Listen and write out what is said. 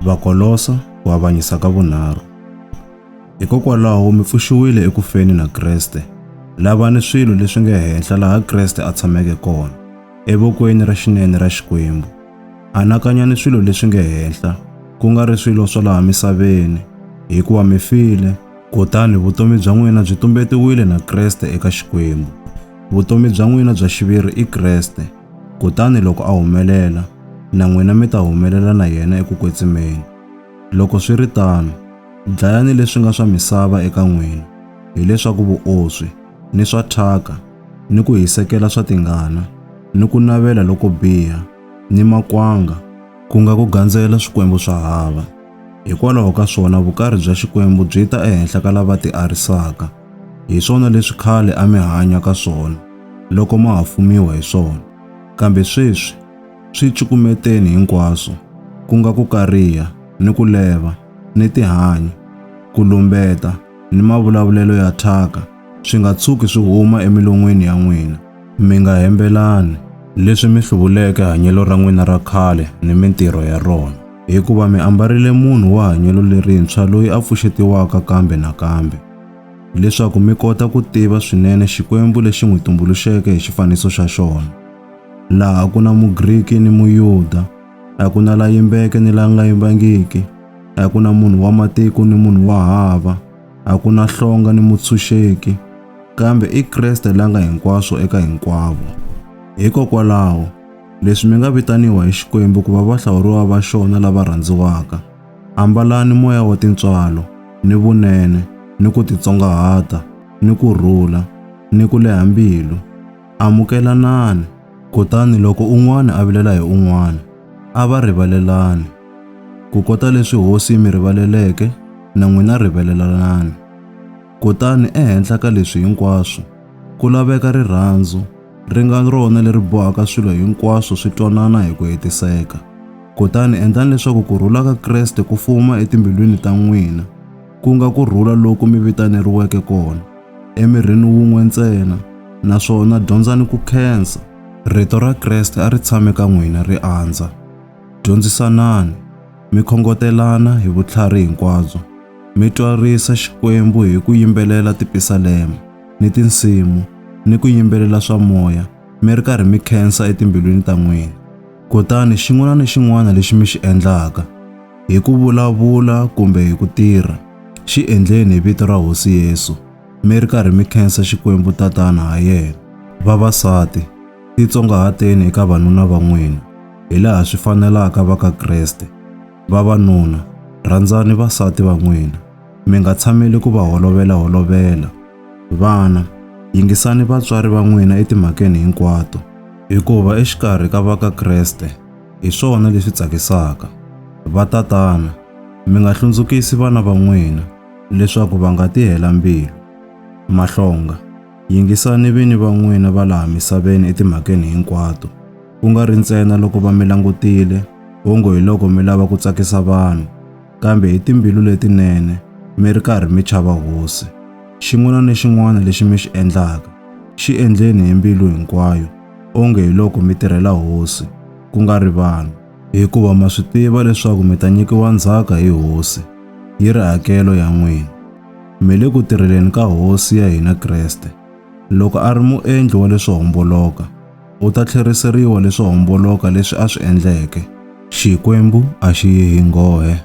Vakolosa ku avanyisa ka vunharhu. Hikokwalaho mi pfuxiwile ekufeni na Kreste. Lavani swilo leswi nga henhla laha Kreste a tshameke kona, evokweni ra xinene ra Xikwembu. Anakanyani swilo leswi nga henhla, ku nga ri swilo swa laha misaveni, hikuva mi file, kutani vutomi bya n'wina byi tumbetiwile na Kreste eka Xikwembu. Vutomi bya n'wina bya xiviri i Kreste, kutani loko a humelela, na n'wina mi ta humelela na yena eku kwetsimeni. Loko swi ri tano, dlayani leswi nga swa misava eka n'wina, hileswaku vuoswi, ni swa thyaka, ni ku hisekela swa tingana, ni ku navela loko biha, ni makwanga, ku nga ku gandzela swikwembu swa hava. Hikwalaho ka swona vukarhi bya Xikwembu byi ta ehenhla ka lava ti arisaka. Hi swona leswi khale a mi hanya ka swona, loko ma ha fumiwa hi swona. Kambe sweswi, swi cukumeteni hinkwaswo, ku nga ku kariha, ni ku leva, ni tihanyi, ku lumbeta, ni mavulavulelo ya thyaka, swi nga tshuki swi huma emilon'wini ya n'wina. Mi nga hembelani leswi mi hluvuleke hanyelo ra n'wina ra khale ni mintirho ya rona, hikuva mi ambarile munhu wa hanyelo lerintshwa loyi a pfuxetiwaka kambe na kambe, leswaku mi kota ku tiva swinene Xikwembu lexi n'wi tumbuluxeke hi xifaniso xa xona. Laha a ku na Mugriki ni Muyuda, a ku na la yimbeke ni la nga yimbangiki, a ku na munhu wa matiko ni munhu wa hava, a ku na hlonga ni mutshunxeki, kambe i Kreste la nga hinkwaswo eka hinkwavo. Hikokwalaho, leswi mi nga vitaniwa hi Xikwembu ku va vahlawuriwa va xona lava rhandziwaka. Ambalani moya wa tintswalo, ni vunene, ni ku titsongahata, ni ku rhula, ni ku leha mbilu. Amukelanani, kutani loko un'wana a vilela hi un'wana, a va rivalelani. Ku kota leswi Hosi yi mi rivaleleke, na n'wina rivalelanani. Kutani ehenhla ka leswi hinkwaswo, ku laveka rirhandzu, ri nga rona leri bohaka swilo hinkwaswo swi twanana hi ku hetiseka. Kutani endlani leswaku kurhula ka Kreste ku fuma etimbilwini ta n'wina, ku nga kurhula loku mi vitaneriweke kona, emirini wun'we ntsena, naswona dyondzani ku khensa. Rito ra Kreste a ri tshame ka n'wina ri andza. Dyondzisanani, mi khongotelana hi vutlhari hinkwabyo, mi twarisa Xikwembu hi ku yimbelela tipisalema, ni tinsimu, ni ku yimbelela swa moya, mi ri karhi mi khensa etimbilwini ta n'wina. Kutani xin'wana ni xin'wana lexi mi xi endlaka, hi ku vulavula kumbe hi ku tirha, xi endleni hi vito ra Hosi Yesu, mi ri karhi mi khensa Xikwembu Tatana ha yena. Vavasati, titsongahateni eka vanuna va n'wina, hi laha swi fanelaka va ka Kreste. Vavanuna, rhandzani vasati va n'wina, mi nga tshameli ku va holovela. Vana, yingisani vatswari va n'wina etimhakeni hinkwato, hikuva exikarhi ka va ka Kreste, hi swona leswi tsakisaka. Vatatana, mi nga hlundzukisi vana va n'wina, leswaku va nga ti hela mbilu. Mahlonga, yingisani vini va n'wina va laha misaveni etimhakeni hinkwato, ku nga ri ntsena loko va mi langutile, ongo hi loko mi lava ku tsakisa vanhu, kambe hi timbilu letinene, mi ri karhi mi chava Hosi. Xin'wana ni xin'wana lexi mi xi endlaka, xi endleni hi mbilu hinkwayo, onge hi loko mi tirhela Hosi, ku nga ri vanhu, hikuva ma swi tiva leswaku mi ta nyikiwa ndzhaka hi Hosi, yi ri hakelo ya n'wina. Mi le ku tirheleni ka Hosi ya hina Kreste. Loko a ri muendli wa leswo homboloka, u ta tlheriseriwa leswo homboloka leswi a swi endleke. Xikwembu a xi yi hi nghohe.